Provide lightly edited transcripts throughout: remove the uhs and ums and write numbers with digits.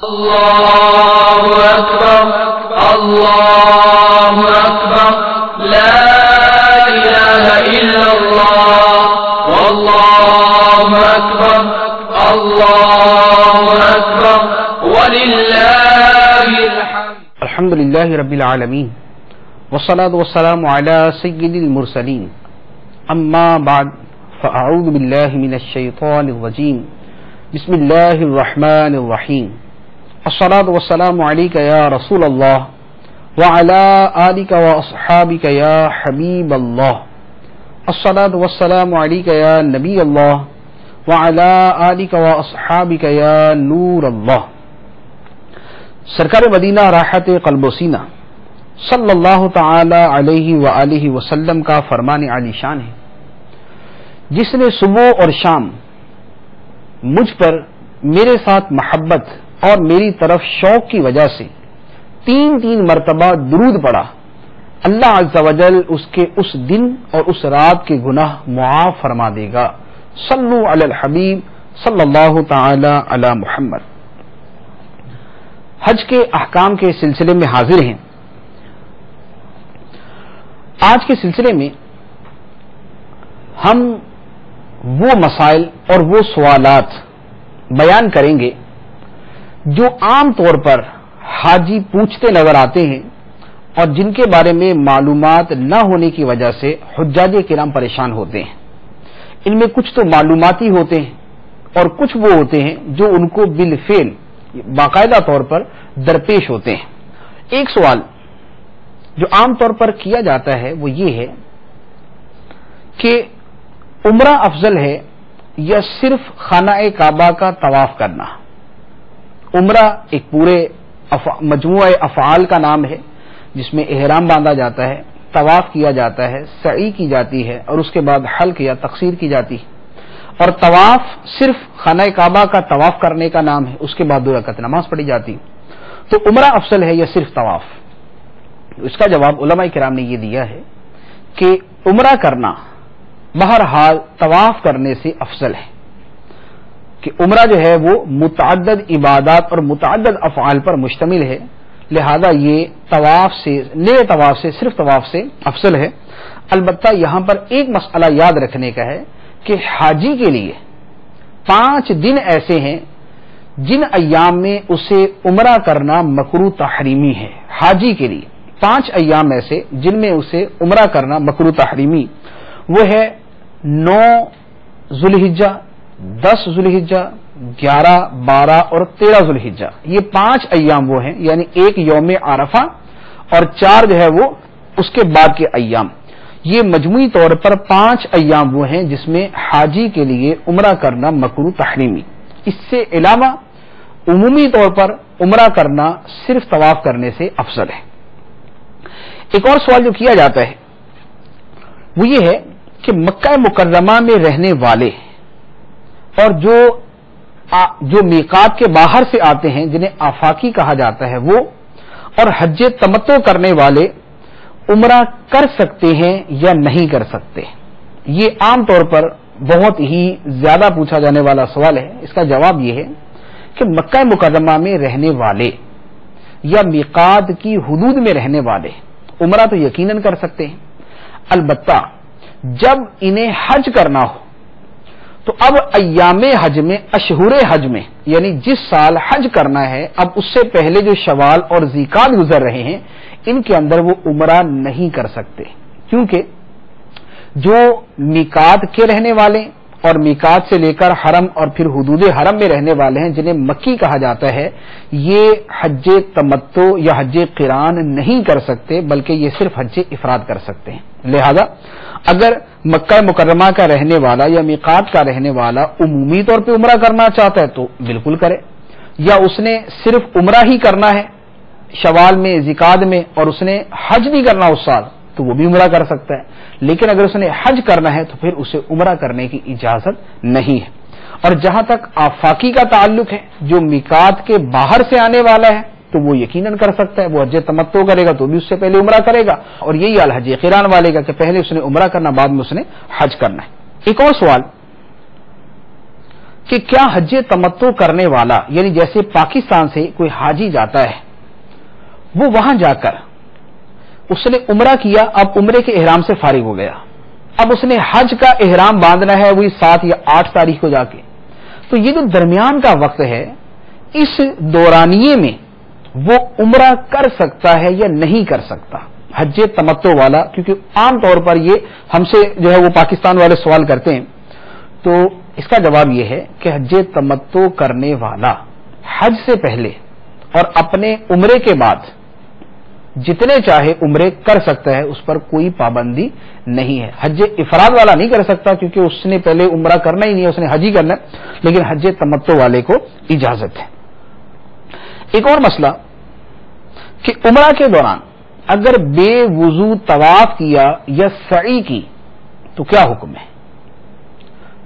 اللہ اکبر اللہ اکبر لا الہ الا اللہ واللہ اکبر اللہ اکبر وللہ الحمد. الحمدللہ رب العالمین والصلاة والسلام علی سید المرسلین اما بعد فاعوذ باللہ من الشیطان الرجیم بسم اللہ الرحمن الرحیم. الصلاة والسلام علیک یا رسول اللہ وعلی آلک واصحابک یا حبیب اللہ. الصلاة والسلام علیک یا نبی اللہ وعلی آلک واصحابک یا نور اللہ. سرکار مدینہ راحت قلب و سینہ صلی اللہ تعالی علیہ وآلہ وسلم کا فرمان عالی شان ہے، جس نے صبح اور شام مجھ پر میرے ساتھ محبت اور میری طرف شوق کی وجہ سے تین مرتبہ درود پڑھا، اللہ عز و جل اس کے اس دن اور اس رات کے گناہ معاف فرما دے گا. صلو علی الحبیب صلی اللہ تعالی علی محمد. حج کے احکام کے سلسلے میں حاضر ہیں. آج کے سلسلے میں ہم وہ مسائل اور وہ سوالات بیان کریں گے جو عام طور پر حاجی پوچھتے نظر آتے ہیں اور جن کے بارے میں معلومات نہ ہونے کی وجہ سے حجاج کرام پریشان ہوتے ہیں. ان میں کچھ تو معلوماتی ہوتے ہیں اور کچھ وہ ہوتے ہیں جو ان کو بالفعل باقاعدہ طور پر درپیش ہوتے ہیں. ایک سوال جو عام طور پر کیا جاتا ہے وہ یہ ہے کہ عمرہ افضل ہے یا صرف خانہ کعبہ کا طواف کرنا؟ عمرہ ایک پورے مجموعہ افعال کا نام ہے جس میں احرام باندھا جاتا ہے، طواف کیا جاتا ہے، سعی کی جاتی ہے اور اس کے بعد حلق یا تقصیر کی جاتی ہے. اور طواف صرف خانہ کعبہ کا طواف کرنے کا نام ہے، اس کے بعد 2 رکعت نماز پڑھی جاتی ہے. تو عمرہ افضل ہے یا صرف طواف؟ اس کا جواب علماء کرام نے یہ دیا ہے کہ عمرہ کرنا بہرحال طواف کرنے سے افضل ہے، کہ عمرہ جو ہے وہ متعدد عبادات اور متعدد افعال پر مشتمل ہے، لہذا یہ طواف سے نئے طواف سے صرف طواف سے افضل ہے. البتہ یہاں پر ایک مسئلہ یاد رکھنے کا ہے کہ حاجی کے لیے 5 دن ایسے ہیں جن ایام میں اسے عمرہ کرنا مکروہ تحریمی ہے. حاجی کے لیے 5 ایام ایسے جن میں اسے عمرہ کرنا مکروہ تحریمی، وہ ہے 9 ذوالحجہ، 10 ذوالحجہ، 11، 12 اور 13 ذوالحجہ. یہ 5 ایام وہ ہیں، یعنی ایک یوم عرفہ اور 4 جو ہے وہ اس کے بعد کے ایام. یہ مجموعی طور پر 5 ایام وہ ہیں جس میں حاجی کے لیے عمرہ کرنا مکروہ تحریمی. اس سے علاوہ عمومی طور پر عمرہ کرنا صرف طواف کرنے سے افضل ہے. ایک اور سوال جو کیا جاتا ہے وہ یہ ہے کہ مکہ مکرمہ میں رہنے والے اور جو میقات کے باہر سے آتے ہیں جنہیں آفاقی کہا جاتا ہے وہ، اور حج تمتع کرنے والے عمرہ کر سکتے ہیں یا نہیں کر سکتے؟ یہ عام طور پر بہت ہی زیادہ پوچھا جانے والا سوال ہے. اس کا جواب یہ ہے کہ مکہ مکرمہ میں رہنے والے یا میقات کی حدود میں رہنے والے عمرہ تو یقیناً کر سکتے ہیں، البتہ جب انہیں حج کرنا ہو تو اب ایام حج میں، اشہر حج میں، یعنی جس سال حج کرنا ہے اب اس سے پہلے جو شوال اور ذیقعدہ گزر رہے ہیں ان کے اندر وہ عمرہ نہیں کر سکتے، کیونکہ جو میقات کے رہنے والے اور میقات سے لے کر حرم اور پھر حدود حرم میں رہنے والے ہیں جنہیں مکی کہا جاتا ہے، یہ حج تمتع یا حج قران نہیں کر سکتے بلکہ یہ صرف حج افراد کر سکتے ہیں. لہذا اگر مکہ مکرمہ کا رہنے والا یا میقات کا رہنے والا عمومی طور پہ عمرہ کرنا چاہتا ہے تو بالکل کرے، یا اس نے صرف عمرہ ہی کرنا ہے شوال میں ذیقعدہ میں اور اس نے حج نہیں کرنا اس سال تو وہ بھی عمرہ کر سکتا ہے. لیکن اگر اس نے حج کرنا ہے تو پھر اسے عمرہ کرنے کی اجازت نہیں ہے. اور جہاں تک آفاقی کا تعلق ہے، جو میقات کے باہر سے آنے والا ہے تو وہ یقیناً کر سکتا ہے، وہ حج تمتع کرے گا تو بھی اس سے پہلے عمرہ کرے گا، اور یہی حال حج قران والے کا کہ پہلے اس نے عمرہ کرنا بعد میں اس نے حج کرنا ہے. ایک اور سوال کہ کیا حج تمتع کرنے والا، یعنی جیسے پاکستان سے کوئی حاجی جاتا ہے، وہ وہاں جا کر اس نے عمرہ کیا، اب عمرے کے احرام سے فارغ ہو گیا، اب اس نے حج کا احرام باندھنا ہے وہی 7 یا 8 تاریخ کو جا کے، تو یہ جو درمیان کا وقت ہے اس دورانیے میں وہ عمرہ کر سکتا ہے یا نہیں کر سکتا حج تمتع والا؟ کیونکہ عام طور پر یہ ہم سے جو ہے وہ پاکستان والے سوال کرتے ہیں، تو اس کا جواب یہ ہے کہ حج تمتع کرنے والا حج سے پہلے اور اپنے عمرے کے بعد جتنے چاہے عمرے کر سکتا ہے، اس پر کوئی پابندی نہیں ہے۔ حج افراد والا نہیں کر سکتا کیونکہ اس نے پہلے عمرہ کرنا ہی نہیں ہے، اس نے حج ہی کرنا ہے، لیکن حج تمتع والے کو اجازت ہے۔ ایک اور مسئلہ کہ عمرہ کے دوران اگر بے وضو طواف کیا یا سعی کی تو کیا حکم ہے؟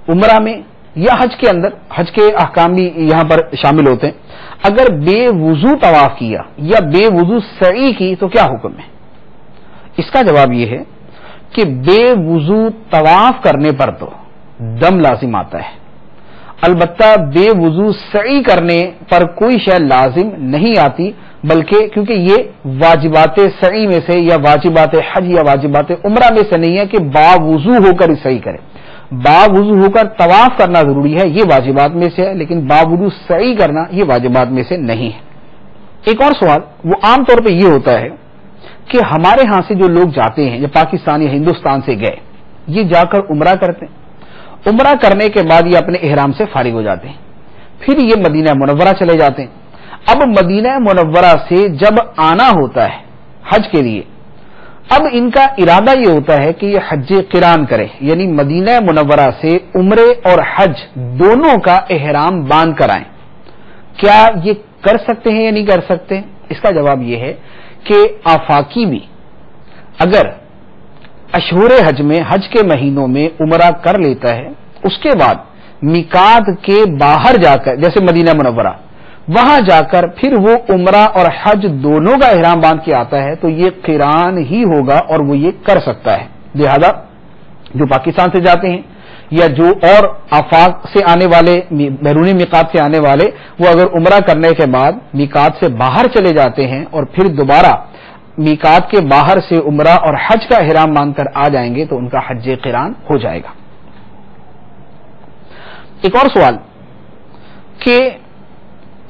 عمرہ میں یا حج کے اندر، حج کے احکام بھی یہاں پر شامل ہوتے ہیں، اگر بے وضو طواف کیا یا بے وضو سعی کی تو کیا حکم ہے؟ اس کا جواب یہ ہے کہ بے وضو طواف کرنے پر تو دم لازم آتا ہے، البتہ بے وضو سعی کرنے پر کوئی شے لازم نہیں آتی، بلکہ کیونکہ یہ واجبات سعی میں سے یا واجبات حج یا واجبات عمرہ میں سے نہیں ہے کہ باوضو ہو کر سعی کرے، باوضو ہو کر طواف کرنا ضروری ہے، یہ واجبات میں سے ہے، لیکن باوضو سعی کرنا یہ واجبات میں سے نہیں ہے۔ ایک اور سوال وہ عام طور پہ یہ ہوتا ہے کہ ہمارے ہاں سے جو لوگ جاتے ہیں یا پاکستان یا ہندوستان سے گئے، یہ جا کر عمرہ کرتے ہیں، عمرہ کرنے کے بعد یہ اپنے احرام سے فارغ ہو جاتے ہیں، پھر یہ مدینہ منورہ چلے جاتے ہیں۔ اب مدینہ منورہ سے جب آنا ہوتا ہے حج کے لیے، اب ان کا ارادہ یہ ہوتا ہے کہ یہ حج قران کرے، یعنی مدینہ منورہ سے عمرے اور حج دونوں کا احرام باندھ کر آئیں۔ کیا یہ کر سکتے ہیں یا نہیں کر سکتے؟ اس کا جواب یہ ہے کہ آفاقی بھی اگر اشہور حج میں، حج کے مہینوں میں عمرہ کر لیتا ہے، اس کے بعد میقات کے باہر جا کر جیسے مدینہ منورہ وہاں جا کر پھر وہ عمرہ اور حج دونوں کا احرام باندھ کے آتا ہے تو یہ قران ہی ہوگا اور وہ یہ کر سکتا ہے۔ لہذا جو پاکستان سے جاتے ہیں یا جو اور آفاق سے آنے والے، بیرونی میقات سے آنے والے، وہ اگر عمرہ کرنے کے بعد میقات سے باہر چلے جاتے ہیں اور پھر دوبارہ میقات کے باہر سے عمرہ اور حج کا احرام باندھ کر آ جائیں گے تو ان کا حج قران ہو جائے گا۔ ایک اور سوال کہ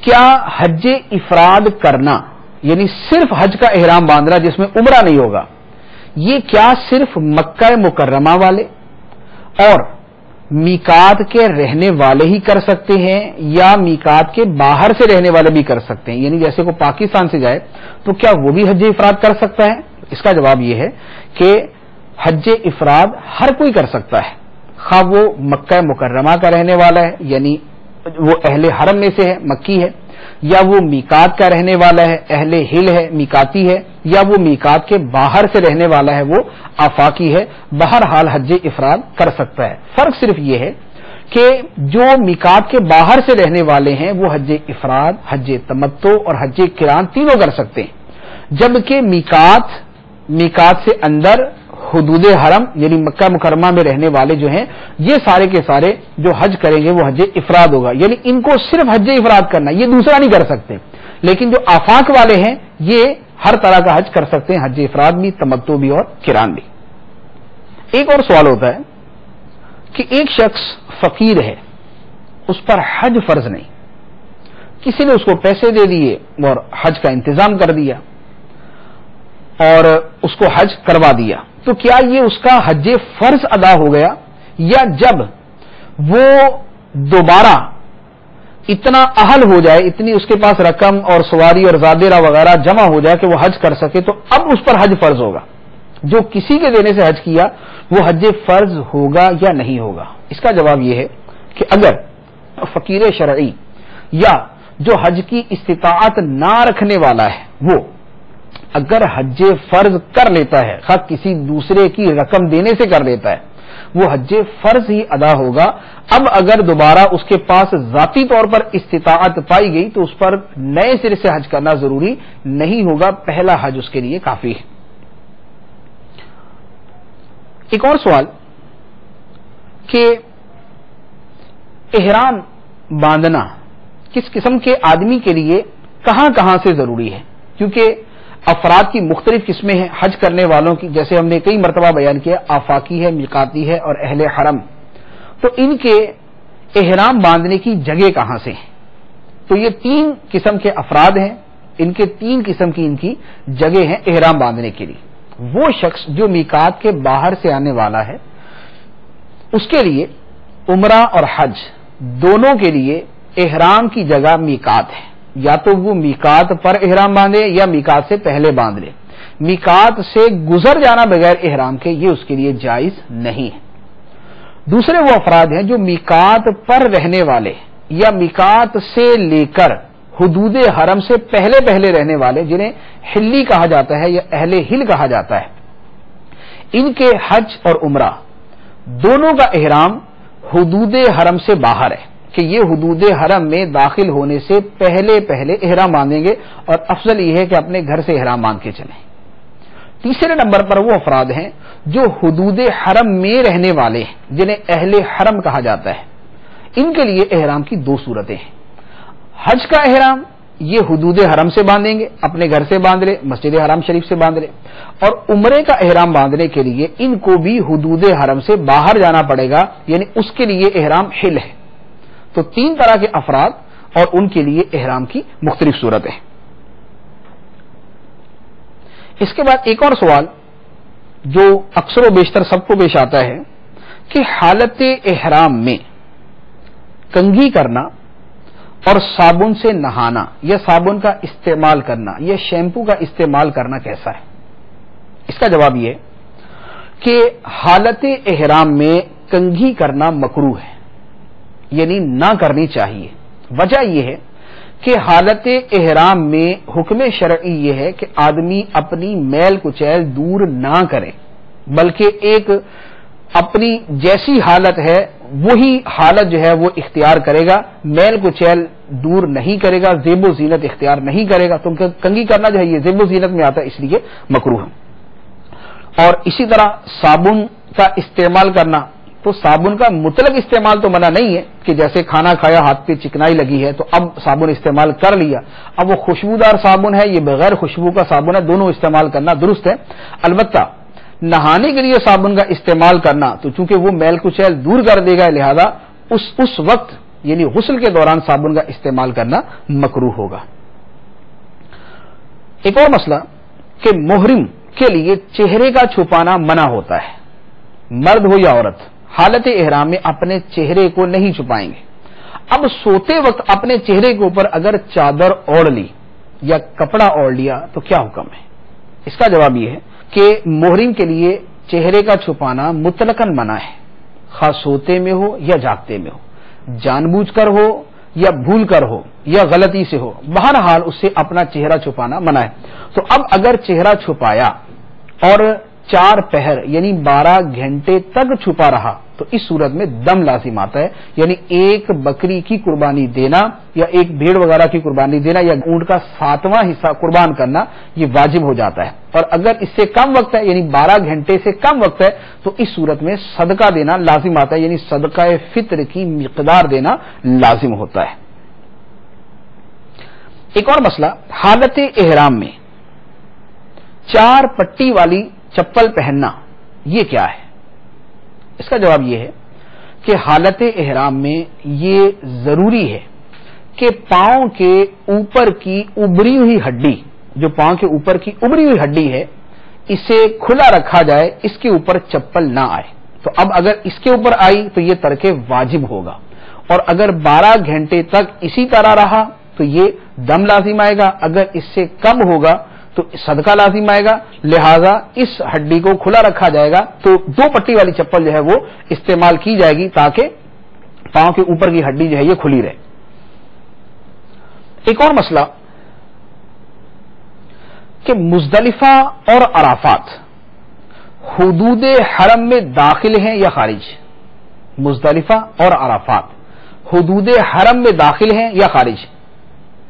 کیا حج افراد کرنا، یعنی صرف حج کا احرام باندھنا جس میں عمرہ نہیں ہوگا، یہ کیا صرف مکہ مکرمہ والے اور میقات کے رہنے والے ہی کر سکتے ہیں یا میقات کے باہر سے رہنے والے بھی کر سکتے ہیں؟ یعنی جیسے کوئی پاکستان سے جائے تو کیا وہ بھی حج افراد کر سکتا ہے؟ اس کا جواب یہ ہے کہ حج افراد ہر کوئی کر سکتا ہے، خواہ وہ مکہ مکرمہ کا رہنے والا ہے یعنی وہ اہل حرم میں سے ہے، مکی ہے، یا وہ میقات کا رہنے والا ہے، اہل ہل ہے، میقاتی ہے، یا وہ میقات کے باہر سے رہنے والا ہے، وہ آفاقی ہے، بہرحال حج افراد کر سکتا ہے۔ فرق صرف یہ ہے کہ جو میقات کے باہر سے رہنے والے ہیں وہ حج افراد، حج تمتع اور حج قران تینوں کر سکتے ہیں، جبکہ میقات سے اندر حدود حرم یعنی مکہ مکرمہ میں رہنے والے جو ہیں یہ سارے کے سارے جو حج کریں گے وہ حج افراد ہوگا، یعنی ان کو صرف حج افراد کرنا، یہ دوسرا نہیں کر سکتے، لیکن جو آفاق والے ہیں یہ ہر طرح کا حج کر سکتے ہیں، حج افراد بھی، تمتع بھی اور قران بھی۔ ایک اور سوال ہوتا ہے کہ ایک شخص فقیر ہے، اس پر حج فرض نہیں، کسی نے اس کو پیسے دے دیے اور حج کا انتظام کر دیا اور اس کو حج کروا دیا، تو کیا یہ اس کا حج فرض ادا ہو گیا، یا جب وہ دوبارہ اتنا اہل ہو جائے، اتنی اس کے پاس رقم اور سواری اور زادیرہ وغیرہ جمع ہو جائے کہ وہ حج کر سکے تو اب اس پر حج فرض ہوگا؟ جو کسی کے دینے سے حج کیا وہ حج فرض ہوگا یا نہیں ہوگا؟ اس کا جواب یہ ہے کہ اگر فقیر شرعی یا جو حج کی استطاعت نہ رکھنے والا ہے وہ اگر حج فرض کر لیتا ہے، خاص کسی دوسرے کی رقم دینے سے کر لیتا ہے، وہ حج فرض ہی ادا ہوگا۔ اب اگر دوبارہ اس کے پاس ذاتی طور پر استطاعت پائی گئی تو اس پر نئے سرے سے حج کرنا ضروری نہیں ہوگا، پہلا حج اس کے لیے کافی ہے۔ ایک اور سوال کہ احرام باندھنا کس قسم کے آدمی کے لیے کہاں کہاں سے ضروری ہے، کیونکہ افراد کی مختلف قسمیں ہیں حج کرنے والوں کی، جیسے ہم نے کئی مرتبہ بیان کیا، آفاقی ہے، میقاتی ہے اور اہل حرم. تو ان کے احرام باندھنے کی جگہ کہاں سے ہیں؟ تو یہ 3 قسم کے افراد ہیں، ان کے 3 قسم کی ان کی جگہ ہیں احرام باندھنے کے لیے. وہ شخص جو میقات کے باہر سے آنے والا ہے، اس کے لیے عمرہ اور حج دونوں کے لیے احرام کی جگہ میقات ہے. یا تو وہ میقات پر احرام باندھے یا میقات سے پہلے باندھ لے. میقات سے گزر جانا بغیر احرام کے یہ اس کے لیے جائز نہیں ہے. دوسرے وہ افراد ہیں جو میقات پر رہنے والے یا میقات سے لے کر حدود حرم سے پہلے رہنے والے، جنہیں حلی کہا جاتا ہے یا اہل حل کہا جاتا ہے. ان کے حج اور عمرہ دونوں کا احرام حدود حرم سے باہر ہے کہ یہ حدود حرم میں داخل ہونے سے پہلے احرام باندھیں گے، اور افضل یہ ہے کہ اپنے گھر سے احرام باندھ کے چلیں. تیسرے نمبر پر وہ افراد ہیں جو حدود حرم میں رہنے والے ہیں، جنہیں اہل حرم کہا جاتا ہے. ان کے لیے احرام کی 2 صورتیں ہیں. حج کا احرام یہ حدود حرم سے باندھیں گے، اپنے گھر سے باندھ لے، مسجد حرام شریف سے باندھ لے. اور عمرے کا احرام باندھنے کے لیے ان کو بھی حدود حرم سے باہر جانا پڑے گا، یعنی اس کے لیے احرام حل ہے. تو 3 طرح کے افراد اور ان کے لیے احرام کی مختلف صورتیں. اس کے بعد ایک اور سوال جو اکثر و بیشتر سب کو پیش آتا ہے کہ حالت احرام میں کنگھی کرنا اور صابن سے نہانا یا صابن کا استعمال کرنا یا شیمپو کا استعمال کرنا کیسا ہے؟ اس کا جواب یہ ہے کہ حالت احرام میں کنگھی کرنا مکروہ ہے، یعنی نہ کرنی چاہیے. وجہ یہ ہے کہ حالت احرام میں حکم شرعی یہ ہے کہ آدمی اپنی میل کچیل دور نہ کرے، بلکہ ایک اپنی جیسی حالت ہے وہی حالت جو ہے وہ اختیار کرے گا. میل کچیل دور نہیں کرے گا، زیب و زینت اختیار نہیں کرے گا. تو کنگھی کرنا جو ہے یہ زیب و زینت میں آتا ہے، اس لیے مکروہ ہے. اور اسی طرح صابن کا استعمال کرنا، تو صابن کا مطلق استعمال تو منع نہیں ہے کہ جیسے کھانا کھایا ہاتھ پہ چکنائی لگی ہے تو اب صابن استعمال کر لیا. اب وہ خوشبودار صابن ہے، یہ بغیر خوشبو کا صابن ہے، دونوں استعمال کرنا درست ہے. البتہ نہانے کے لیے صابن کا استعمال کرنا تو چونکہ وہ میل کچیل دور کر دے گا، لہذا اس وقت یعنی غسل کے دوران صابن کا استعمال کرنا مکروہ ہوگا. ایک اور مسئلہ کہ محرم کے لیے چہرے کا چھپانا منع ہوتا ہے. مرد ہو یا عورت حالت احرام میں اپنے چہرے کو نہیں چھپائیں گے. اب سوتے وقت اپنے چہرے کے اوپر اگر چادر اوڑھ لی یا کپڑا اوڑھ لیا تو کیا حکم ہے؟ اس کا جواب یہ ہے کہ محرم کے لیے چہرے کا چھپانا مطلقاً منع ہے، خاص سوتے میں ہو یا جاگتے میں ہو، جان بوجھ کر ہو یا بھول کر ہو یا غلطی سے ہو، بہرحال اس سے اپنا چہرہ چھپانا منع ہے. تو اب اگر چہرہ چھپایا اور 4 پہر یعنی 12 گھنٹے تک چھپا رہا تو اس صورت میں دم لازم آتا ہے، یعنی ایک بکری کی قربانی دینا یا ایک بھیڑ وغیرہ کی قربانی دینا یا اونٹ کا 7واں حصہ قربان کرنا یہ واجب ہو جاتا ہے. اور اگر اس سے کم وقت ہے یعنی 12 گھنٹے سے کم وقت ہے تو اس صورت میں صدقہ دینا لازم آتا ہے، یعنی صدقہ فطر کی مقدار دینا لازم ہوتا ہے. ایک اور مسئلہ حالت احرام میں 4 پٹی والی چپل پہننا یہ کیا ہے؟ اس کا جواب یہ ہے کہ حالت احرام میں یہ ضروری ہے کہ پاؤں کے اوپر کی ابری ہوئی ہڈی، جو پاؤں کے اوپر کی ابری ہوئی ہڈی ہے، اسے کھلا رکھا جائے، اس کے اوپر چپل نہ آئے. تو اب اگر اس کے اوپر آئی تو یہ ترک واجب ہوگا، اور اگر 12 گھنٹے تک اسی طرح رہا تو یہ دم لازم آئے گا. اگر اس سے کم ہوگا تو صدقہ لازم آئے گا، لہذا اس ہڈی کو کھلا رکھا جائے گا. تو 2 پٹی والی چپل جو ہے وہ استعمال کی جائے گی تاکہ پاؤں کے اوپر کی ہڈی جو ہے یہ کھلی رہے. ایک اور مسئلہ کہ مزدلفہ اور عرفات حدود حرم میں داخل ہیں یا خارج؟ مزدلفہ اور عرفات حدود حرم میں داخل ہیں یا خارج؟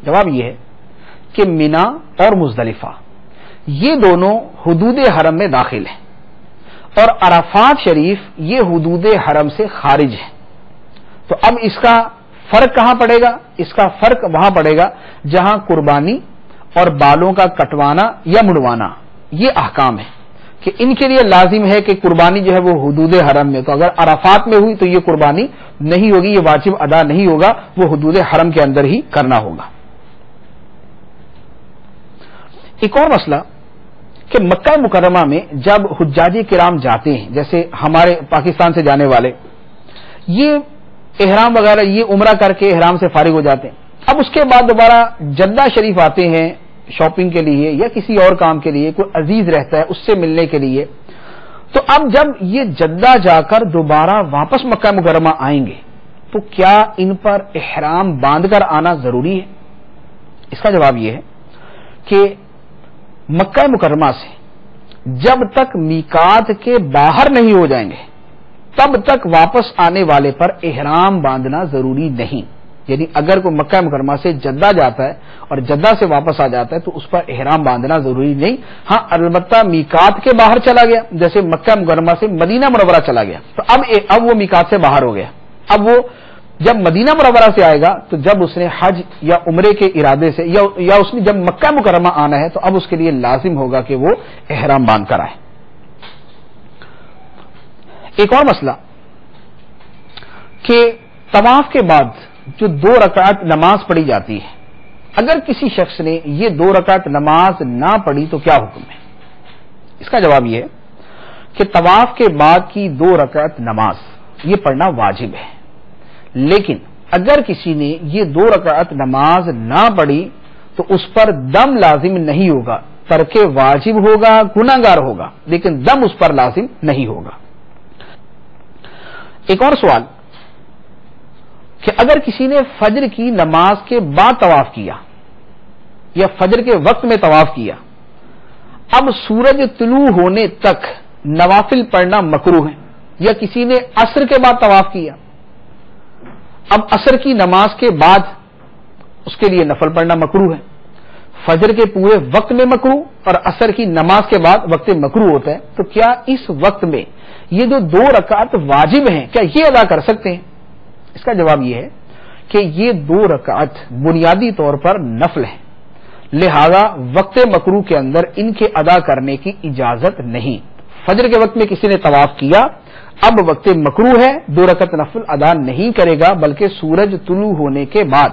جواب یہ ہے کہ مینا اور مزدلفہ یہ دونوں حدود حرم میں داخل ہیں، اور عرفات شریف یہ حدود حرم سے خارج ہے. تو اب اس کا فرق کہاں پڑے گا؟ اس کا فرق وہاں پڑے گا جہاں قربانی اور بالوں کا کٹوانا یا مڑوانا یہ احکام ہے کہ ان کے لیے لازم ہے کہ قربانی جو ہے وہ حدود حرم میں، تو اگر عرفات میں ہوئی تو یہ قربانی نہیں ہوگی، یہ واجب ادا نہیں ہوگا، وہ حدود حرم کے اندر ہی کرنا ہوگا۔ ایک اور مسئلہ کہ مکہ مکرمہ میں جب حجاج کرام جاتے ہیں، جیسے ہمارے پاکستان سے جانے والے، یہ احرام وغیرہ یہ عمرہ کر کے احرام سے فارغ ہو جاتے ہیں، اب اس کے بعد دوبارہ جدہ شریف آتے ہیں شاپنگ کے لیے یا کسی اور کام کے لیے، کوئی عزیز رہتا ہے اس سے ملنے کے لیے، تو اب جب یہ جدہ جا کر دوبارہ واپس مکہ مکرمہ آئیں گے تو کیا ان پر احرام باندھ کر آنا ضروری ہے؟ اس کا جواب یہ ہے کہ مکہ مکرمہ سے جب تک میقات کے باہر نہیں ہو جائیں گے تب تک واپس آنے والے پر احرام باندھنا ضروری نہیں، یعنی اگر کوئی مکہ مکرمہ سے جدہ جاتا ہے اور جدہ سے واپس آ جاتا ہے تو اس پر احرام باندھنا ضروری نہیں، ہاں البتہ میقات کے باہر چلا گیا، جیسے مکہ مکرمہ سے مدینہ منورہ چلا گیا تو اب وہ میقات سے باہر ہو گیا، اب وہ جب مدینہ منورہ سے آئے گا تو جب اس نے حج یا عمرے کے ارادے سے یا اس نے جب مکہ مکرمہ آنا ہے تو اب اس کے لیے لازم ہوگا کہ وہ احرام باندھ کر آئے۔ ایک اور مسئلہ کہ طواف کے بعد جو 2 رکعت نماز پڑھی جاتی ہے، اگر کسی شخص نے یہ 2 رکعت نماز نہ پڑھی تو کیا حکم ہے؟ اس کا جواب یہ ہے کہ طواف کے بعد کی 2 رکعت نماز یہ پڑھنا واجب ہے، لیکن اگر کسی نے یہ 2 رکعت نماز نہ پڑھی تو اس پر دم لازم نہیں ہوگا، ترک واجب ہوگا، گنہگار ہوگا، لیکن دم اس پر لازم نہیں ہوگا۔ ایک اور سوال کہ اگر کسی نے فجر کی نماز کے بعد طواف کیا یا فجر کے وقت میں طواف کیا، اب سورج طلوع ہونے تک نوافل پڑھنا مکروہ ہے، یا کسی نے عصر کے بعد طواف کیا، اب عصر کی نماز کے بعد اس کے لیے نفل پڑھنا مکروہ ہے، فجر کے پورے وقت میں مکروہ اور عصر کی نماز کے بعد وقت مکروہ ہوتا ہے، تو کیا اس وقت میں یہ جو 2 رکعت واجب ہیں کیا یہ ادا کر سکتے ہیں؟ اس کا جواب یہ ہے کہ یہ 2 رکعت بنیادی طور پر نفل ہیں، لہذا وقت مکروہ کے اندر ان کے ادا کرنے کی اجازت نہیں۔ فجر کے وقت میں کسی نے طواف کیا، اب وقت مکروہ ہے، 2 رکعت نفل ادا نہیں کرے گا، بلکہ سورج طلوع ہونے کے بعد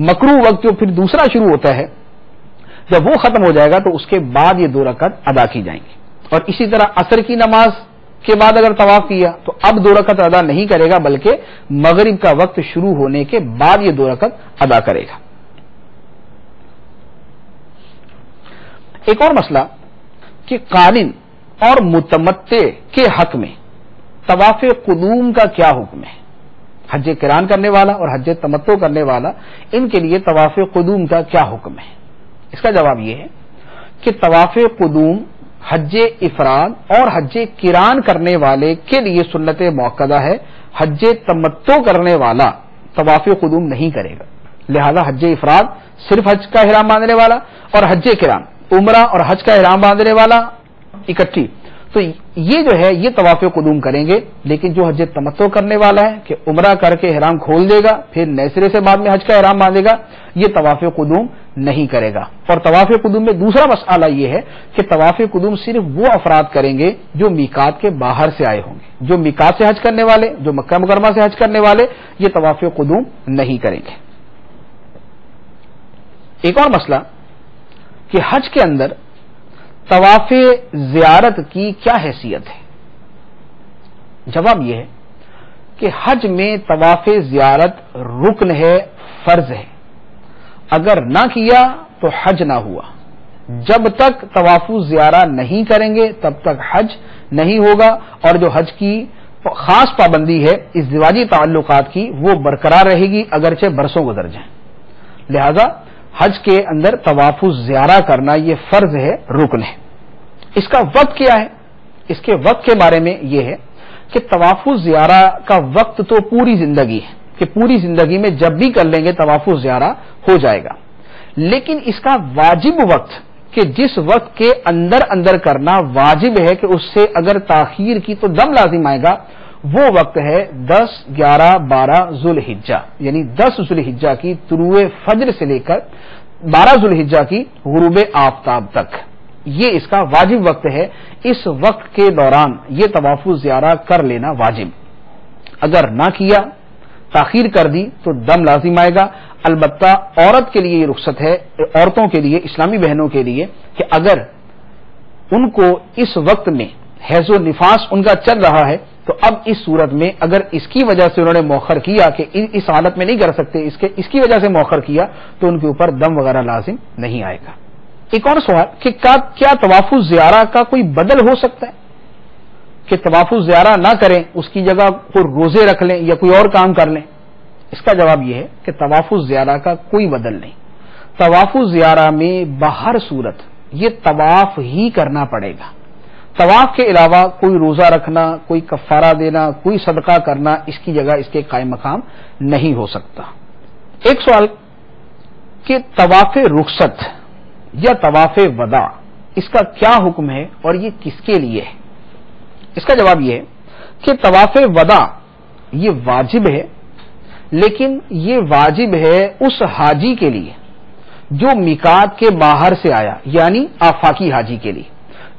مکروہ وقت جو پھر دوسرا شروع ہوتا ہے جب وہ ختم ہو جائے گا تو اس کے بعد یہ 2 رکعت ادا کی جائیں گی۔ اور اسی طرح عصر کی نماز کے بعد اگر طواف کیا تو اب 2 رکعت ادا نہیں کرے گا، بلکہ مغرب کا وقت شروع ہونے کے بعد یہ 2 رکعت ادا کرے گا۔ ایک اور مسئلہ کہ قارن اور متمتع کے حق میں طواف قدوم کا کیا حکم ہے؟ حج قران کرنے والا اور حج تمتع کرنے والا، ان کے لیے طواف قدوم کا کیا حکم ہے؟ اس کا جواب یہ ہے کہ طواف قدوم حج افراد اور حج قران کرنے والے کے لیے سنت موقدہ ہے، حج تمتع کرنے والا طواف قدوم نہیں کرے گا، لہذا حج افراد صرف حج کا احرام باندھنے والا اور حج قران عمرہ اور حج کا احرام باندھنے والا اکٹھی، تو یہ جو ہے یہ طواف قدوم کریں گے، لیکن جو حج تمتع کرنے والا ہے کہ عمرہ کر کے احرام کھول دے گا پھر نئے سرے سے بعد میں حج کا احرام باندھے گا، یہ طواف قدوم نہیں کرے گا۔ اور طواف قدوم میں دوسرا مسئلہ یہ ہے کہ طواف قدوم صرف وہ افراد کریں گے جو میقات کے باہر سے آئے ہوں گے، جو میقات سے حج کرنے والے، جو مکہ مکرمہ سے حج کرنے والے، یہ طواف قدوم نہیں کریں گے۔ ایک اور مسئلہ کہ حج کے اندر طواف زیارت کی کیا حیثیت ہے؟ جواب یہ ہے کہ حج میں طواف زیارت رکن ہے، فرض ہے، اگر نہ کیا تو حج نہ ہوا، جب تک طواف زیارہ نہیں کریں گے تب تک حج نہیں ہوگا، اور جو حج کی خاص پابندی ہے ازدواجی تعلقات کی وہ برقرار رہے گی اگرچہ برسوں گزر جائیں، لہذا حج کے اندر طواف زیارہ کرنا یہ فرض ہے، رکن ہے۔ اس کا وقت کیا ہے؟ اس کے وقت کے بارے میں یہ ہے کہ طواف زیارہ کا وقت تو پوری زندگی ہے کہ پوری زندگی میں جب بھی کر لیں گے طواف زیارہ ہو جائے گا، لیکن اس کا واجب وقت کہ جس وقت کے اندر کرنا واجب ہے کہ اس سے اگر تاخیر کی تو دم لازم آئے گا، وہ وقت ہے 10، 11، 12 ذوالحجہ، یعنی 10 ذوالحجہ کی طلوع فجر سے لے کر 12 ذوالحجہ کی غروب آفتاب تک، یہ اس کا واجب وقت ہے۔ اس وقت کے دوران یہ طواف الزیارہ کر لینا واجب، اگر نہ کیا، تاخیر کر دی تو دم لازم آئے گا۔ البتہ عورت کے لیے یہ رخصت ہے، عورتوں کے لیے، اسلامی بہنوں کے لیے، کہ اگر ان کو اس وقت میں حیض و نفاس ان کا چل رہا ہے تو اب اس صورت میں اگر اس کی وجہ سے انہوں نے مؤخر کیا کہ اس حالت میں نہیں کر سکتے، اس کی وجہ سے مؤخر کیا، تو ان کے اوپر دم وغیرہ لازم نہیں آئے گا۔ ایک اور سوال کہ کیا طواف الزیارہ کا کوئی بدل ہو سکتا ہے کہ طواف الزیارہ نہ کریں، اس کی جگہ کوئی روزے رکھ لیں یا کوئی اور کام کر لیں؟ اس کا جواب یہ ہے کہ طواف الزیارہ کا کوئی بدل نہیں۔ طواف الزیارہ میں بہر صورت یہ طواف ہی کرنا پڑے گا، طواف کے علاوہ کوئی روزہ رکھنا، کوئی کفارہ دینا، کوئی صدقہ کرنا اس کی جگہ اس کے قائم مقام نہیں ہو سکتا۔ ایک سوال کہ طواف رخصت یا طواف وداع اس کا کیا حکم ہے اور یہ کس کے لیے ہے؟ اس کا جواب یہ ہے کہ طواف وداع یہ واجب ہے، لیکن یہ واجب ہے اس حاجی کے لیے جو میقات کے باہر سے آیا، یعنی آفاقی حاجی کے لیے،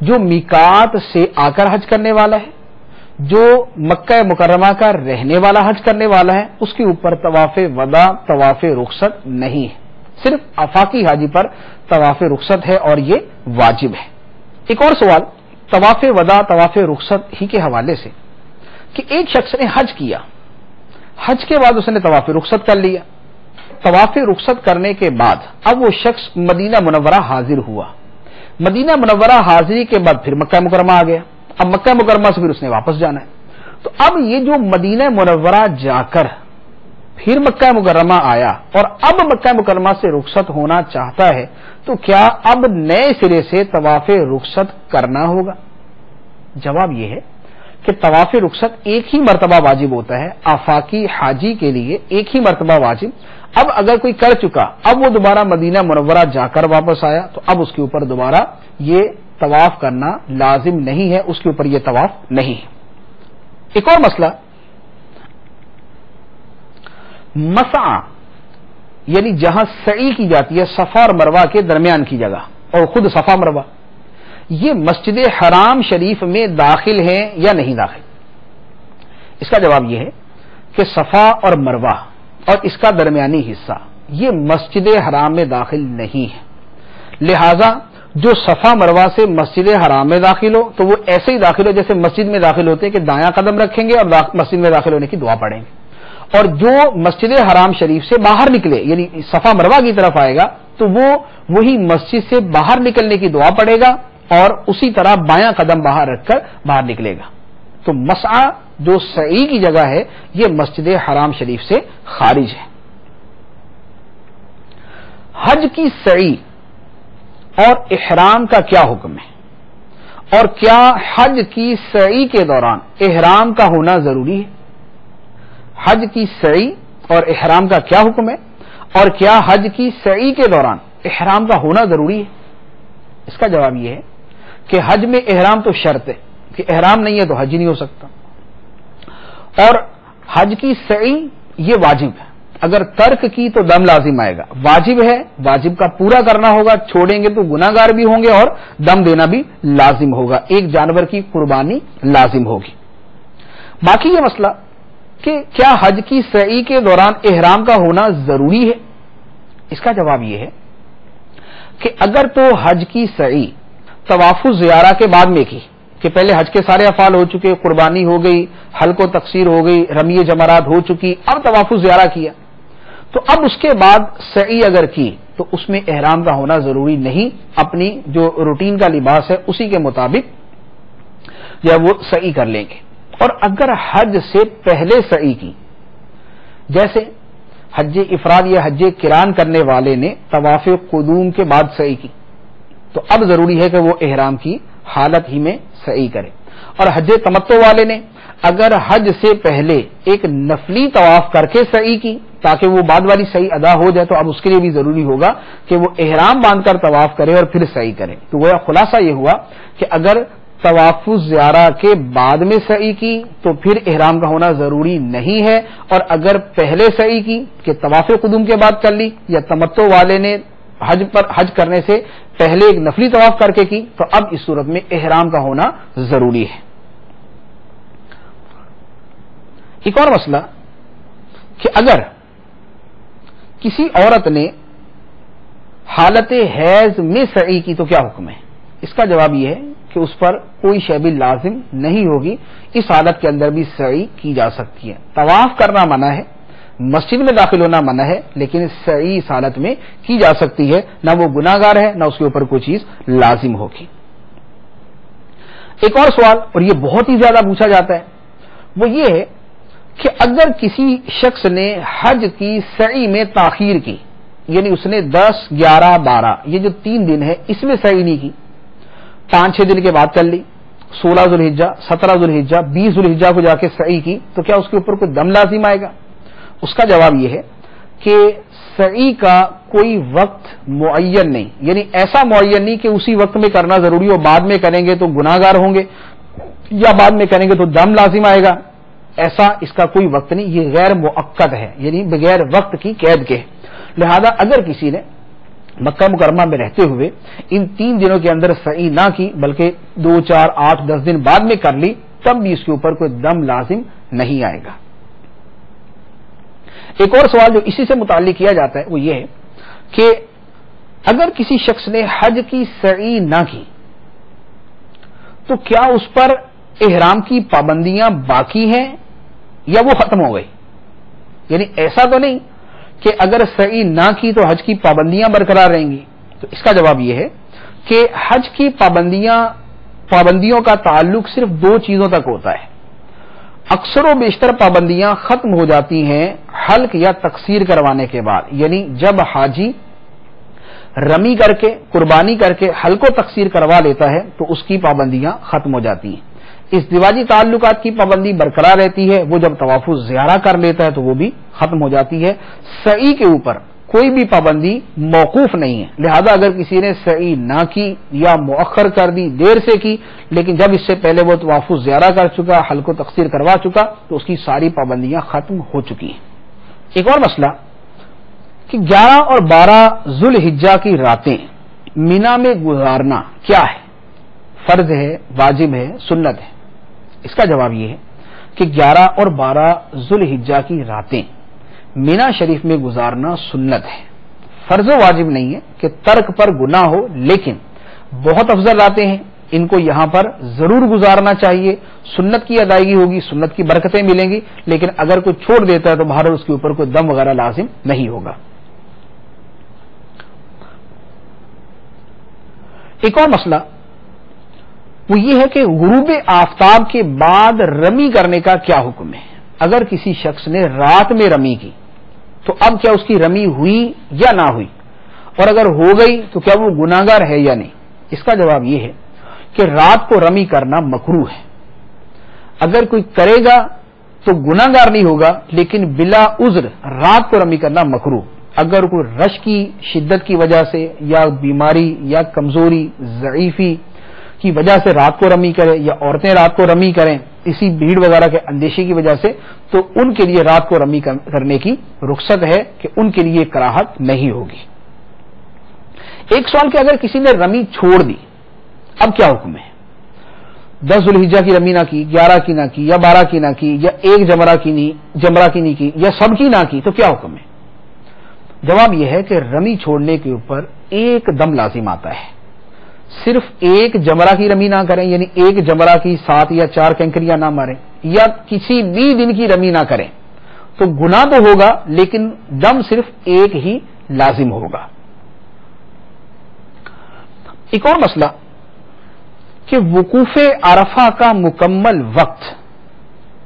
جو میقات سے آ کر حج کرنے والا ہے، جو مکہ مکرمہ کا رہنے والا حج کرنے والا ہے، اس کے اوپر طواف وداع، طواف رخصت نہیں ہے، صرف آفاقی حاجی پر طواف رخصت ہے اور یہ واجب ہے۔ ایک اور سوال طواف وداع، طواف رخصت ہی کے حوالے سے کہ ایک شخص نے حج کیا، حج کے بعد اس نے طواف رخصت کر لیا، طواف رخصت کرنے کے بعد اب وہ شخص مدینہ منورہ حاضر ہوا، مدینہ منورہ حاضری کے بعد پھر مکہ مکرمہ آ گیا، اب مکہ مکرمہ سے پھر اس نے واپس جانا ہے، تو اب یہ جو مدینہ منورہ جا کر پھر مکہ مکرمہ آیا اور اب مکہ مکرمہ سے رخصت ہونا چاہتا ہے، تو کیا اب نئے سرے سے طواف رخصت کرنا ہوگا؟ جواب یہ ہے کہ طواف رخصت ایک ہی مرتبہ واجب ہوتا ہے، آفاقی حاجی کے لیے ایک ہی مرتبہ واجب۔ اب اگر کوئی کر چکا، اب وہ دوبارہ مدینہ منورہ جا کر واپس آیا، تو اب اس کے اوپر دوبارہ یہ طواف کرنا لازم نہیں ہے، اس کے اوپر یہ طواف نہیں ہے۔ ایک اور مسئلہ مسعی، یعنی جہاں سعی کی جاتی ہے صفا اور مروہ کے درمیان کی جگہ، اور خود صفا مروہ، یہ مسجد حرام شریف میں داخل ہیں یا نہیں داخل؟ اس کا جواب یہ ہے کہ صفا اور مروہ اور اس کا درمیانی حصہ یہ مسجد حرام میں داخل نہیں ہے، لہذا جو صفا مروہ سے مسجد حرام میں داخل ہو تو وہ ایسے ہی داخل ہو جیسے مسجد میں داخل ہوتے ہیں کہ دایاں قدم رکھیں گے اور مسجد میں داخل ہونے کی دعا پڑھیں گے، اور جو مسجد حرام شریف سے باہر نکلے یعنی صفا مروہ کی طرف آئے گا تو وہ وہی مسجد سے باہر نکلنے کی دعا پڑھے گا اور اسی طرح بایاں قدم باہر رکھ کر باہر نکلے گا۔ تو مسعی جو سعی کی جگہ ہے یہ مسجد حرام شریف سے خارج ہے۔ حج کی سعی اور احرام کا کیا حکم ہے، اور کیا حج کی سعی کے دوران احرام کا ہونا ضروری ہے؟ حج کی سعی اور احرام کا کیا حکم ہے، اور کیا حج کی سعی کے دوران احرام کا ہونا ضروری ہے؟ اس کا جواب یہ ہے کہ حج میں احرام تو شرط ہے، کہ احرام نہیں ہے تو حج ہی نہیں ہو سکتا، اور حج کی سعی یہ واجب ہے، اگر ترک کی تو دم لازم آئے گا، واجب ہے، واجب کا پورا کرنا ہوگا، چھوڑیں گے تو گناہگار بھی ہوں گے اور دم دینا بھی لازم ہوگا، ایک جانور کی قربانی لازم ہوگی۔ باقی یہ مسئلہ کہ کیا حج کی سعی کے دوران احرام کا ہونا ضروری ہے، اس کا جواب یہ ہے کہ اگر تو حج کی سعی طواف الزیارہ کے بعد میں کی، کہ پہلے حج کے سارے افعال ہو چکے، قربانی ہو گئی، حلق و تقصیر ہو گئی، رمی جمرات ہو چکی، اب طواف الزیارہ کیا، تو اب اس کے بعد سعی اگر کی تو اس میں احرام کا ہونا ضروری نہیں، اپنی جو روٹین کا لباس ہے اسی کے مطابق یا وہ سعی کر لیں گے۔ اور اگر حج سے پہلے سعی کی، جیسے حج افراد یا حج قران کرنے والے نے طواف قدوم کے بعد سعی کی، تو اب ضروری ہے کہ وہ احرام کی حالت ہی میں سعی کرے۔ اور حج تمتع والے نے اگر حج سے پہلے ایک نفلی طواف کر کے سعی کی تاکہ وہ بعد والی سعی ادا ہو جائے، تو اب اس کے لیے بھی ضروری ہوگا کہ وہ احرام باندھ کر طواف کرے اور پھر سعی کرے۔ تو وہ خلاصہ یہ ہوا کہ اگر طواف الزیارہ کے بعد میں سعی کی تو پھر احرام کا ہونا ضروری نہیں ہے، اور اگر پہلے سعی کی کہ طواف قدوم کے بعد کر لی، یا تمتع والے نے حج کرنے سے پہلے ایک نفلی طواف کر کے کی، تو اب اس صورت میں احرام کا ہونا ضروری ہے۔ ایک اور مسئلہ کہ اگر کسی عورت نے حالت حیض میں سعی کی تو کیا حکم ہے؟ اس کا جواب یہ ہے کہ اس پر کوئی شے بھی لازم نہیں ہوگی، اس حالت کے اندر بھی سعی کی جا سکتی ہے۔ طواف کرنا منع ہے، مسجد میں داخل ہونا منع ہے، لیکن سعی اس حالت میں کی جا سکتی ہے، نہ وہ گناہ گار ہے نہ اس کے اوپر کوئی چیز لازم ہوگی۔ ایک اور سوال، اور یہ بہت ہی زیادہ پوچھا جاتا ہے، وہ یہ ہے کہ اگر کسی شخص نے حج کی سعی میں تاخیر کی، یعنی اس نے 10، 11، 12 یہ جو 3 دن ہے اس میں سعی نہیں کی، 5-6 دن کے بعد کر لی، 16 ذوالحجہ، 17 ذوالحجہ، 20 ذوالحجہ کو جا کے سعی کی، تو کیا اس کے اوپر کوئی دم لازم آئے گا؟ اس کا جواب یہ ہے کہ سعی کا کوئی وقت معین نہیں، یعنی ایسا معین نہیں کہ اسی وقت میں کرنا ضروری ہو، بعد میں کریں گے تو گناہ گار ہوں گے یا بعد میں کریں گے تو دم لازم آئے گا، ایسا اس کا کوئی وقت نہیں، یہ غیر مؤقت ہے، یعنی بغیر وقت کی قید کے۔ لہذا اگر کسی نے مکہ مکرمہ میں رہتے ہوئے ان 3 دنوں کے اندر سعی نہ کی بلکہ 2، 4، 8، 10 دن بعد میں کر لی، تب بھی اس کے اوپر کوئی دم لازم نہیں آئے گا۔ ایک اور سوال جو اسی سے متعلق کیا جاتا ہے وہ یہ ہے کہ اگر کسی شخص نے حج کی سعی نہ کی تو کیا اس پر احرام کی پابندیاں باقی ہیں یا وہ ختم ہو گئی؟ یعنی ایسا تو نہیں کہ اگر سعی نہ کی تو حج کی پابندیاں برقرار رہیں گی، تو اس کا جواب یہ ہے کہ حج کی پابندیوں کا تعلق صرف 2 چیزوں تک ہوتا ہے۔ اکثر و بیشتر پابندیاں ختم ہو جاتی ہیں حلق یا تقصیر کروانے کے بعد، یعنی جب حاجی رمی کر کے، قربانی کر کے حلق و تقصیر کروا لیتا ہے تو اس کی پابندیاں ختم ہو جاتی ہیں۔ ازدواجی تعلقات کی پابندی برقرار رہتی ہے، وہ جب طواف الزیارہ کر لیتا ہے تو وہ بھی ختم ہو جاتی ہے۔ سعی کے اوپر کوئی بھی پابندی موقوف نہیں ہے، لہذا اگر کسی نے سعی نہ کی یا مؤخر کر دی، دیر سے کی، لیکن جب اس سے پہلے وہ طواف الزیارہ کر چکا، حلق و تقصیر کروا چکا، تو اس کی ساری پابندیاں ختم ہو چکی ہیں۔ ایک اور مسئلہ کہ 11 اور 12 ذوالحجہ کی راتیں مینا میں گزارنا کیا ہے؟ فرض ہے، واجب ہے، سنت ہے؟ اس کا جواب یہ ہے کہ 11 اور 12 ذوالحجہ کی راتیں مینا شریف میں گزارنا سنت ہے، فرض و واجب نہیں ہے کہ ترک پر گناہ ہو، لیکن بہت افضل راتیں ہیں، ان کو یہاں پر ضرور گزارنا چاہیے، سنت کی ادائیگی ہوگی، سنت کی برکتیں ملیں گی، لیکن اگر کوئی چھوڑ دیتا ہے تو بہرحال اس کے اوپر کوئی دم وغیرہ لازم نہیں ہوگا۔ ایک اور مسئلہ وہ یہ ہے کہ غروب آفتاب کے بعد رمی کرنے کا کیا حکم ہے؟ اگر کسی شخص نے رات میں رمی کی تو اب کیا اس کی رمی ہوئی یا نہ ہوئی، اور اگر ہو گئی تو کیا وہ گناہگار ہے یا نہیں؟ اس کا جواب یہ ہے کہ رات کو رمی کرنا مکروہ ہے، اگر کوئی کرے گا تو گناہگار نہیں ہوگا، لیکن بلا عذر رات کو رمی کرنا مکروہ۔ اگر کوئی رش کی شدت کی وجہ سے یا بیماری یا کمزوری، ضعیفی کی وجہ سے رات کو رمی کرے، یا عورتیں رات کو رمی کریں اسی بھیڑ وغیرہ کے اندیشے کی وجہ سے، تو ان کے لیے رات کو رمی کرنے کی رخصت ہے کہ ان کے لیے کراہت نہیں ہوگی۔ ایک سوال کہ اگر کسی نے رمی چھوڑ دی اب کیا حکم ہے؟ 10 ذوالحجہ کی رمی نہ کی، 11 کی نہ کی، یا 12 کی نہ کی، یا ایک جمرہ کی نہیں کی، یا سب کی نہ کی، تو کیا حکم ہے؟ جواب یہ ہے کہ رمی چھوڑنے کے اوپر ایک دم لازم آتا ہے، صرف ایک جمرہ کی رمی نہ کریں، یعنی ایک جمرہ کی 7 یا 4 کنکریاں نہ ماریں، یا کسی بھی دن کی رمی نہ کریں، تو گناہ تو ہوگا لیکن دم صرف ایک ہی لازم ہوگا۔ ایک اور مسئلہ کہ وقوف عرفہ کا مکمل وقت،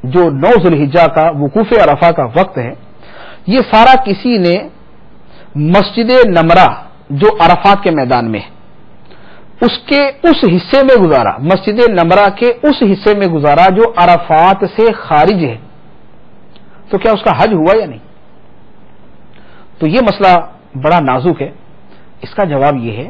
جو 9 ذوالحجہ کا وقوف عرفہ کا وقت ہے، یہ سارا کسی نے مسجد نمرہ جو عرفات کے میدان میں ہے اس کے اس حصے میں گزارا، مسجد نمرہ کے اس حصے میں گزارا جو عرفات سے خارج ہے، تو کیا اس کا حج ہوا یا نہیں؟ تو یہ مسئلہ بڑا نازک ہے، اس کا جواب یہ ہے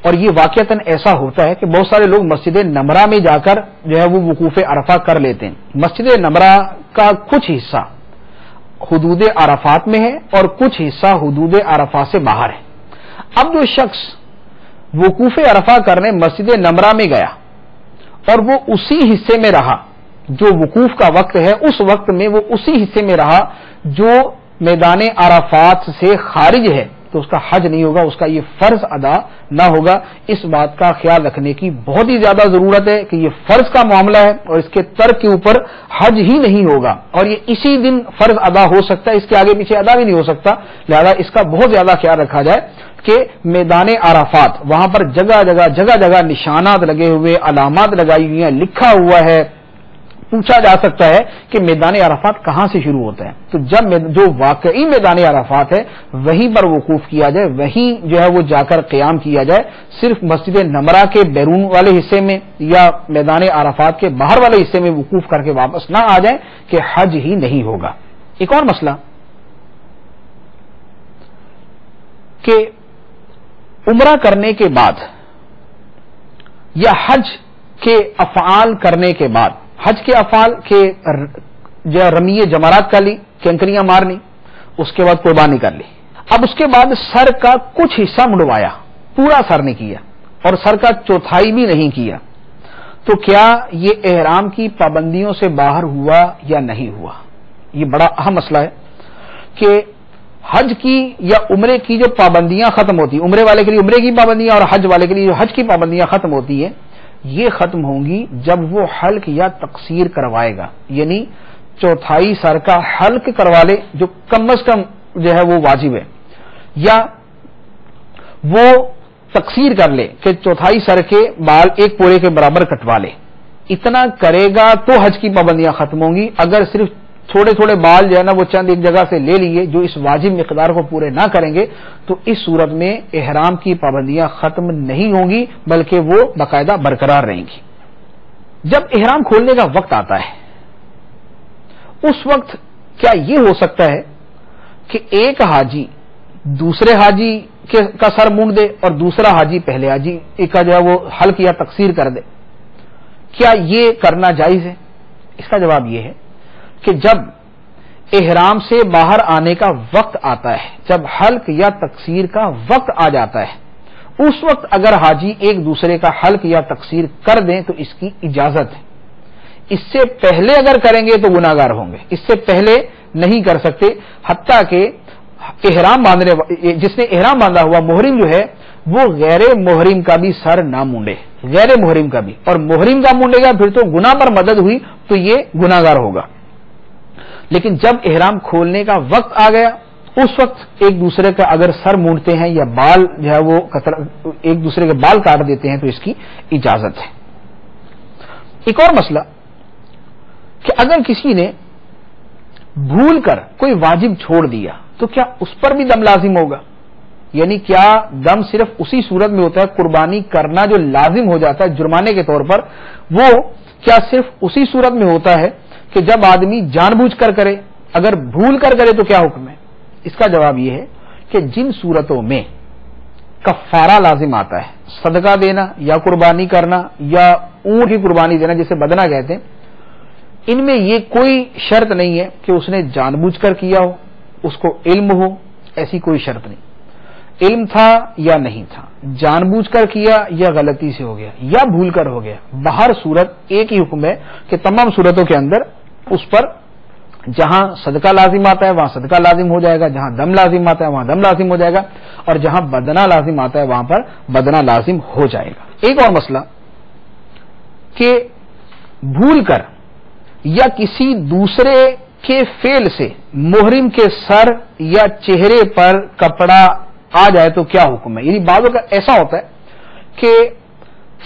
اور یہ واقعتاً ایسا ہوتا ہے کہ بہت سارے لوگ مسجد نمرہ میں جا کر جو ہے وہ وقوف عرفہ کر لیتے ہیں. مسجد نمرہ کا کچھ حصہ حدود عرفات میں ہے اور کچھ حصہ حدود عرفات سے باہر ہے. اب جو شخص وقوف عرفہ کرنے مسجد نمرہ میں گیا اور وہ اسی حصے میں رہا جو وقوف کا وقت ہے، اس وقت میں وہ اسی حصے میں رہا جو میدان عرفات سے خارج ہے، تو اس کا حج نہیں ہوگا، اس کا یہ فرض ادا نہ ہوگا. اس بات کا خیال رکھنے کی بہت ہی زیادہ ضرورت ہے کہ یہ فرض کا معاملہ ہے اور اس کے ترک کے اوپر حج ہی نہیں ہوگا، اور یہ اسی دن فرض ادا ہو سکتا ہے، اس کے آگے پیچھے ادا بھی نہیں ہو سکتا. لہذا اس کا بہت زیادہ خیال رکھا جائے کہ میدان عرفات، وہاں پر جگہ جگہ نشانات لگے ہوئے، علامات لگائی ہوئی ہیں، لکھا ہوا ہے. پوچھا جا سکتا ہے کہ میدان عرفات کہاں سے شروع ہوتا ہے، تو جب جو واقعی میدان عرفات ہے وہیں پر وقوف کیا جائے، وہیں جو ہے وہ جا کر قیام کیا جائے. صرف مسجد نمرہ کے بیرون والے حصے میں یا میدان عرفات کے باہر والے حصے میں وقوف کر کے واپس نہ آ جائیں کہ حج ہی نہیں ہوگا. ایک اور مسئلہ کہ عمرہ کرنے کے بعد یا حج کے افعال کرنے کے بعد، حج کے افعال کے جو رمی جمرات کر لی، کینکریاں مار لی، اس کے بعد قربانی کر لی. اب اس کے بعد سر کا کچھ حصہ مڑوایا، پورا سر نے کیا اور سر کا چوتھائی بھی نہیں کیا، تو کیا یہ احرام کی پابندیوں سے باہر ہوا یا نہیں ہوا؟ یہ بڑا اہم مسئلہ ہے کہ حج کی یا عمرے کی جو پابندیاں ختم ہوتی ہیں، عمرے والے کے لیے عمرے کی پابندیاں اور حج والے کے لیے جو حج کی پابندیاں ختم ہوتی ہیں، یہ ختم ہوں گی جب وہ حلق یا تقصیر کروائے گا. یعنی چوتھائی سر کا حلق کروا لے، جو کم از کم جو ہے وہ واجب ہے، یا وہ تقصیر کر لے کہ چوتھائی سر کے بال ایک پورے کے برابر کٹوا لے. اتنا کرے گا تو حج کی پابندیاں ختم ہوں گی. اگر صرف تھوڑے تھوڑے بال جو ہے نا وہ چند ایک جگہ سے لے لیے جو اس واجب مقدار کو پورے نہ کریں گے، تو اس صورت میں احرام کی پابندیاں ختم نہیں ہوں گی بلکہ وہ باقاعدہ برقرار رہیں گی. جب احرام کھولنے کا وقت آتا ہے اس وقت کیا یہ ہو سکتا ہے کہ ایک حاجی دوسرے حاجی کا سر مونڈ دے اور دوسرا حاجی پہلے حاجی کا جو ہے وہ حلق یا تقصیر کر دے؟ کیا یہ کرنا جائز ہے؟ اس کا جواب یہ ہے کہ جب احرام سے باہر آنے کا وقت آتا ہے، جب حلق یا تقصیر کا وقت آ جاتا ہے، اس وقت اگر حاجی ایک دوسرے کا حلق یا تقصیر کر دیں تو اس کی اجازت ہے. اس سے پہلے اگر کریں گے تو گناہ گار ہوں گے، اس سے پہلے نہیں کر سکتے. حتیٰ کہ احرام باندھنے جس نے احرام باندھا ہوا محرم جو ہے وہ غیر محرم کا بھی سر نہ مونڈے، غیر محرم کا بھی، اور محرم کا مونڈے گا پھر تو گناہ پر مدد ہوئی تو یہ گناہ گار ہوگا. لیکن جب احرام کھولنے کا وقت آ گیا اس وقت ایک دوسرے کا اگر سر مونڈتے ہیں یا بال جو ہے وہ ایک دوسرے کے بال کاٹ دیتے ہیں تو اس کی اجازت ہے. ایک اور مسئلہ کہ اگر کسی نے بھول کر کوئی واجب چھوڑ دیا تو کیا اس پر بھی دم لازم ہوگا؟ یعنی کیا دم صرف اسی صورت میں ہوتا ہے، قربانی کرنا جو لازم ہو جاتا ہے جرمانے کے طور پر، وہ کیا صرف اسی صورت میں ہوتا ہے کہ جب آدمی جان بوجھ کر کرے؟ اگر بھول کر کرے تو کیا حکم ہے؟ اس کا جواب یہ ہے کہ جن صورتوں میں کفارہ لازم آتا ہے، صدقہ دینا یا قربانی کرنا یا اونٹ کی قربانی دینا جسے بدنہ کہتے ہیں، ان میں یہ کوئی شرط نہیں ہے کہ اس نے جان بوجھ کر کیا ہو، اس کو علم ہو، ایسی کوئی شرط نہیں. علم تھا یا نہیں تھا، جان بوجھ کر کیا یا غلطی سے ہو گیا یا بھول کر ہو گیا، بہر صورت ایک ہی حکم ہے کہ تمام صورتوں کے اندر اس پر جہاں صدقہ لازم آتا ہے وہاں صدقہ لازم ہو جائے گا، جہاں دم لازم آتا ہے وہاں دم لازم ہو جائے گا، اور جہاں بدنہ لازم آتا ہے وہاں پر بدنہ لازم ہو جائے گا. ایک اور مسئلہ کہ بھول کر یا کسی دوسرے کے فعل سے محرم کے سر یا چہرے پر کپڑا آ جائے تو کیا حکم ہے؟ یعنی بعض کا ایسا ہوتا ہے کہ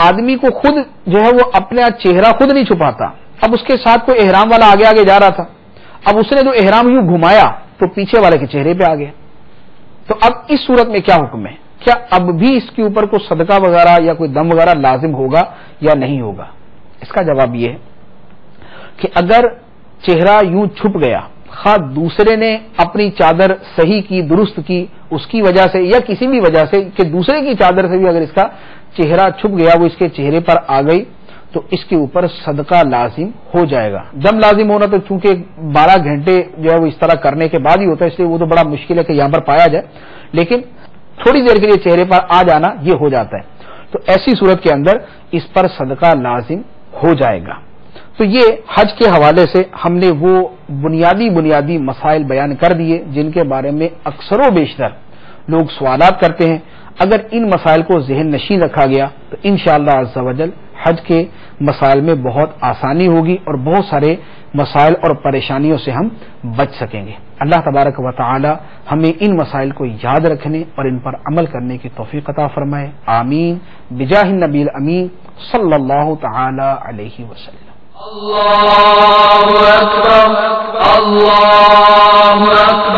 آدمی کو خود جو ہے وہ اپنا چہرہ خود نہیں چھپاتا، اب اس کے ساتھ کوئی احرام والا آگے آگے جا رہا تھا، اب اس نے جو احرام یوں گھمایا تو پیچھے والے کے چہرے پہ آ گیا، تو اب اس صورت میں کیا حکم ہے؟ کیا اب بھی اس کے اوپر کوئی صدقہ وغیرہ یا کوئی دم وغیرہ لازم ہوگا یا نہیں ہوگا؟ اس کا جواب یہ ہے کہ اگر چہرہ یوں چھپ گیا، خواہ دوسرے نے اپنی چادر صحیح کی، درست کی، اس کی وجہ سے یا کسی بھی وجہ سے کہ دوسرے کی چادر سے بھی اگر اس کا چہرہ چھپ گیا، وہ اس کے چہرے پر آ گئی، تو اس کے اوپر صدقہ لازم ہو جائے گا۔ دم لازم ہونا تو چونکہ 12 گھنٹے جو ہے وہ اس طرح کرنے کے بعد ہی ہوتا ہے، اس لیے وہ تو بڑا مشکل ہے کہ یہاں پر پایا جائے، لیکن تھوڑی دیر کے لیے چہرے پر آ جانا یہ ہو جاتا ہے، تو ایسی صورت کے اندر اس پر صدقہ لازم ہو جائے گا۔ تو یہ حج کے حوالے سے ہم نے وہ بنیادی مسائل بیان کر دیے جن کے بارے میں اکثر و بیشتر لوگ سوالات کرتے ہیں۔ اگر ان مسائل کو ذہن نشین رکھا گیا تو انشاءاللہ عز و جل حج کے مسائل میں بہت آسانی ہوگی اور بہت سارے مسائل اور پریشانیوں سے ہم بچ سکیں گے۔ اللہ تبارک و تعالی ہمیں ان مسائل کو یاد رکھنے اور ان پر عمل کرنے کی توفیق عطا فرمائے، آمین بجاہ النبی الامین صلی اللہ تعالی علیہ وسلم۔ اللہ اکبر، اللہ اکبر۔